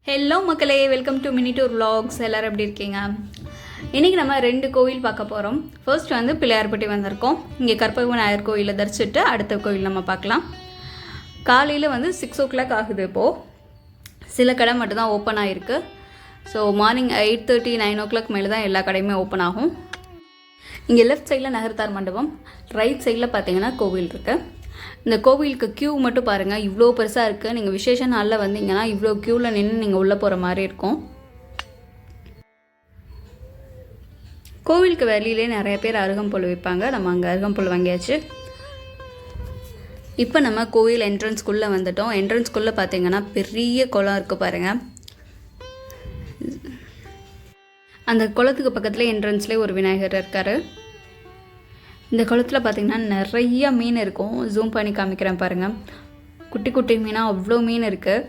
Hello மக்களே, welcome to mini tour vlogs. எல்லோரும் எப்படி இருக்கீங்க? இன்றைக்கி நம்ம 2 கோவில் பார்க்க போகிறோம். ஃபர்ஸ்ட் வந்து பிள்ளையார்பட்டி வந்திருக்கோம். இங்கே கற்பக விநாயகர் கோயிலில் தரிசிட்டு அடுத்த கோயில் நம்ம பார்க்கலாம். காலையில் வந்து 6 o'clock ஆகுது. இப்போது சில கடை மட்டும்தான் ஓப்பன் ஆகிருக்கு. ஸோ மார்னிங் 8:30 9 o'clock மேலே தான் எல்லா கடையுமே ஓப்பன் ஆகும். இங்கே லெஃப்ட் சைடில் நகர்த்தார் மண்டபம், ரைட் சைடில் பார்த்தீங்கன்னா கோவில் இருக்குது. இந்த கோவிலுக்கு க்யூ மட்டும் பாருங்கள், இவ்வளோ பெருசாக இருக்குது. நீங்கள் விசேஷ நாளில் வந்தீங்கன்னா இவ்வளோ க்யூவில் நின்று நீங்கள் உள்ளே போகிற மாதிரி இருக்கும். கோவிலுக்கு வெளியிலே நிறைய பேர் அருகம்புல் விற்பாங்க. நம்ம அங்கே அருகம்புல் வாங்கியாச்சு. இப்போ நம்ம கோவில் என்ட்ரன்ஸ்குள்ளே வந்துட்டோம். என்ட்ரன்ஸ்குள்ளே பார்த்தீங்கன்னா பெரிய குளம் இருக்குது பாருங்கள். அந்த குளத்துக்கு பக்கத்தில் என்ட்ரன்ஸ்லேயே ஒரு விநாயகர் இருக்கார். இந்த குளத்தில் பார்த்திங்கன்னா நிறைய மீன் இருக்கும். ஜூம் பண்ணி காமிக்கிறேன் பாருங்கள். குட்டி குட்டி மீனாக அவ்வளோ மீன் இருக்குது.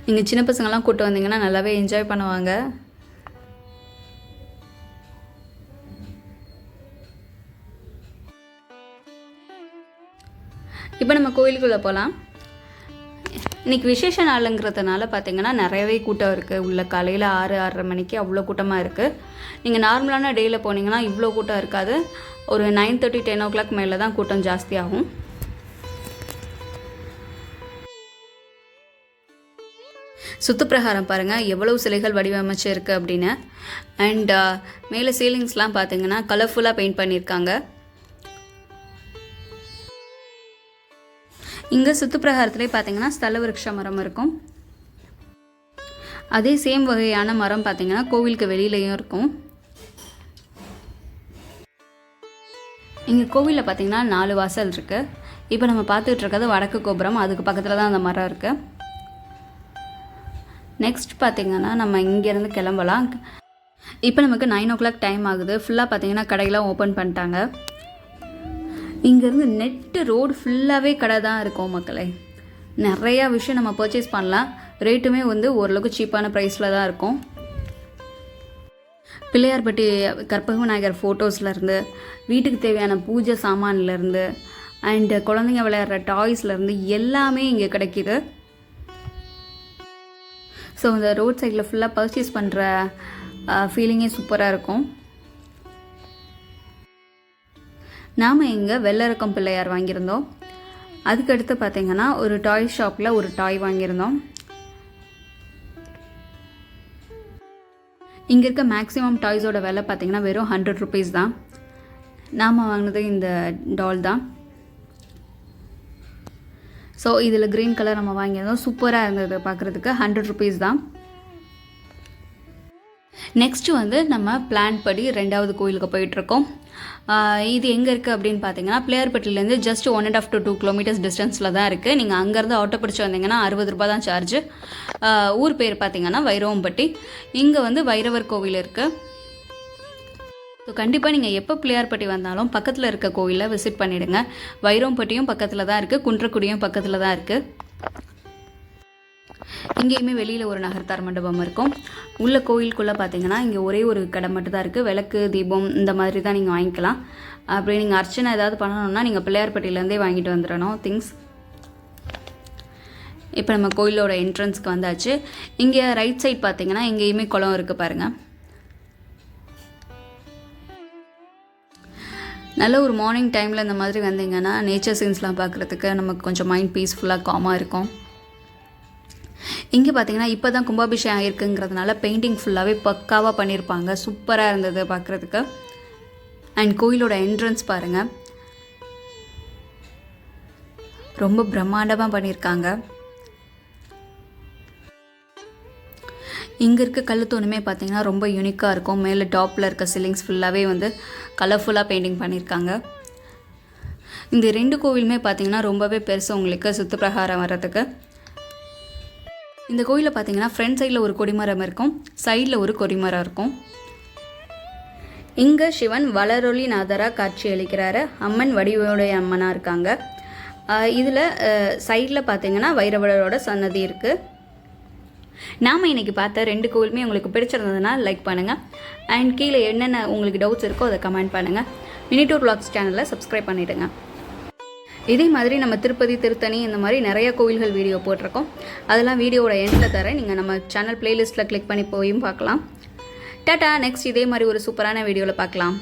நீங்கள் சின்ன பசங்கள்லாம் கூப்பிட்டு வந்தீங்கன்னா நல்லாவே என்ஜாய் பண்ணுவாங்க. இப்போ நம்ம கோயிலுக்குள்ளே போகலாம். இன்றைக்கி விசேஷ நாளுங்கிறதுனால பார்த்திங்கன்னா நிறையவே கூட்டம் இருக்குது. உள்ள காலையில் 6-6:30 மணிக்கு அவ்வளோ கூட்டமாக இருக்குது. நீங்கள் நார்மலான டேயில் போனீங்கன்னா இவ்வளோ கூட்டம் இருக்காது. ஒரு 9:30 10 o'clock மேலே தான் கூட்டம் ஜாஸ்தியாகும். சுற்றுப்பிரகாரம் பாருங்கள் எவ்வளவு சிலைகள் வடிவமைச்சு இருக்குது அப்படின்னு. அண்ட் மேலே சீலிங்ஸ்லாம் பார்த்திங்கன்னா கலர்ஃபுல்லாக பெயிண்ட் பண்ணியிருக்காங்க. இங்கே சுற்றுப்பிரகாரத்துலேயே பார்த்தீங்கன்னா ஸ்தல விருட்ச மரம் இருக்கும். அதே சேம் வகையான மரம் பார்த்தீங்கன்னா கோவிலுக்கு வெளியிலையும் இருக்கும். இங்கே கோவிலில் பார்த்தீங்கன்னா 4 வாசல் இருக்குது. இப்போ நம்ம பார்த்துக்கிட்டு இருக்கிறது வடக்கு கோபுரம், அதுக்கு பக்கத்தில் தான் அந்த மரம் இருக்குது. நெக்ஸ்ட் பார்த்திங்கன்னா நம்ம இங்கேருந்து கிளம்பலாம். இப்போ நமக்கு 9 o'clock டைம் ஆகுது. ஃபுல்லாக பார்த்தீங்கன்னா கடையெல்லாம் ஓப்பன் பண்ணிட்டாங்க. இங்கேருந்து நெட்டு ரோடு ஃபுல்லாகவே கடை தான் இருக்கும் மக்களே. நிறையா விஷயம் நம்ம பர்ச்சேஸ் பண்ணலாம். ரேட்டுமே வந்து ஓரளவுக்கு சீப்பான ப்ரைஸில் தான் இருக்கும். பிள்ளையார்பட்டி கற்பக விநாயகர் ஃபோட்டோஸ்லேருந்து, வீட்டுக்கு தேவையான பூஜை சாமான்லேருந்து, அண்டு குழந்தைங்க விளையாடுற டாய்ஸ்லேருந்து எல்லாமே இங்கே கிடைக்கிது. ஸோ இந்த ரோட் சைடில் ஃபுல்லாக பர்ச்சேஸ் பண்ணுற ஃபீலிங்கே சூப்பராக இருக்கும். நாம் இங்கே வெள்ளரக்கம் பிள்ளையார் வாங்கியிருந்தோம். அதுக்கடுத்து பார்த்திங்கன்னா ஒரு டாய் ஷாப்பில் ஒரு டாய் வாங்கியிருந்தோம். இங்கே இருக்க மேக்ஸிமம் டாய்ஸோட விலை பார்த்திங்கன்னா வெறும் 100 rupees தான். நாம் வாங்கினது இந்த டால் தான். ஸோ இதில் க்ரீன் கலர் நம்ம வாங்கியிருந்தோம். சூப்பராக இருந்தது பார்க்குறதுக்கு. 100 rupees தான். நெக்ஸ்ட்டு வந்து நம்ம பிளான் படி 2வது கோயிலுக்கு போயிட்டுருக்கோம். இது எங்கே இருக்குது அப்படின்னு பார்த்தீங்கன்னா பிள்ளையார்பட்டிலேருந்து ஜஸ்ட் 1.5 to 2 kilometers டிஸ்டன்ஸில் தான் இருக்குது. நீங்கள் அங்கேருந்து ஆட்டோ பிடிச்சி வந்தீங்கன்னா 60 ரூபா தான் சார்ஜு. ஊர் பேர் பார்த்தீங்கன்னா வைரவம்பட்டி. இங்கே வந்து வைரவர் கோவில் இருக்குது. ஸோ கண்டிப்பாக நீங்கள் எப்போ பிள்ளையார்பட்டி வந்தாலும் பக்கத்தில் இருக்க கோவிலில் விசிட் பண்ணிவிடுங்க. வைரவம்பட்டியும் பக்கத்தில் தான் இருக்குது, குன்றக்குடியும் பக்கத்தில் தான் இருக்குது. இங்கேயுமே வெளியில் ஒரு நகர்த்தார் மண்டபம் இருக்கும். உள்ள கோயிலுக்குள்ளே பார்த்தீங்கன்னா இங்கே ஒரே ஒரு கடை மட்டும் தான் இருக்குது. விளக்கு தீபம் இந்த மாதிரி தான் நீங்கள் வாங்கிக்கலாம். அப்படி நீங்கள் அர்ச்சனை ஏதாவது பண்ணணும்னா நீங்கள் பிள்ளையார்பட்டியிலேருந்தே வாங்கிட்டு வந்துடணும் திங்ஸ். இப்போ நம்ம கோயிலோட என்ட்ரன்ஸ்க்கு வந்தாச்சு. இங்கே ரைட் சைட் பார்த்தீங்கன்னா இங்கேயுமே குளம் இருக்குது பாருங்கள். நல்ல ஒரு மார்னிங் டைமில் இந்த மாதிரி வந்தீங்கன்னா நேச்சர் சீன்ஸ்லாம் பார்க்குறதுக்கு நமக்கு கொஞ்சம் மைண்ட் பீஸ்ஃபுல்லாக காமாக இருக்கும். இங்கே பார்த்தீங்கன்னா இப்போ தான் கும்பாபிஷேகம் இருக்குங்கிறதுனால பெயிண்டிங் ஃபுல்லாகவே பக்காவாக பண்ணியிருப்பாங்க. சூப்பராக இருந்தது பார்க்குறதுக்கு. அண்ட் கோயிலோட என்ட்ரன்ஸ் பாருங்கள், ரொம்ப பிரம்மாண்டமாக பண்ணியிருக்காங்க. இங்கே இருக்க கல்லுத்தூணுமே பார்த்தீங்கன்னா ரொம்ப யூனிக்காக இருக்கும். மேலே டாப்பில் இருக்க சீலிங்ஸ் ஃபுல்லாகவே வந்து கலர்ஃபுல்லாக பெயிண்டிங் பண்ணியிருக்காங்க. இந்த 2 கோவிலுமே பார்த்தீங்கன்னா ரொம்பவே பெருசு உங்களுக்கு சுற்றுப்பிரகாரம் வர்றதுக்கு. இந்த கோயிலில் பார்த்தீங்கன்னா ஃப்ரண்ட் சைடில் ஒரு கொடிமரம் இருக்கும், சைடில் ஒரு கொடிமரம் இருக்கும். இங்கே சிவன் வளரொளி நாதராக காட்சி அளிக்கிறாரு. அம்மன் வடிவுடைய அம்மனாக இருக்காங்க. இதில் சைடில் பார்த்தீங்கன்னா வைரவரோட சன்னதி இருக்குது. நாம் இன்றைக்கி பார்த்த 2 கோவிலுமே உங்களுக்கு பிடிச்சிருந்ததுன்னா லைக் பண்ணுங்கள். அண்ட் கீழே என்னென்ன உங்களுக்கு டவுட்ஸ் இருக்கோ அதை கமெண்ட் பண்ணுங்கள். மினி டூர் vlogs சேனலை சப்ஸ்கிரைப் பண்ணிவிடுங்க. இதே மாதிரி நம்ம திருப்பதி, திருத்தணி இந்த மாதிரி நிறைய கோவில்கள் வீடியோ போட்டிருக்கோம். அதெல்லாம் வீடியோவோட எண்டில் தரேன். நீங்கள் நம்ம சேனல் பிளேலிஸ்ட்டில் கிளிக் பண்ணி போயும் பார்க்கலாம். டாட்டா. நெக்ஸ்ட் இதே மாதிரி ஒரு சூப்பரான வீடியோவில் பார்க்கலாம்.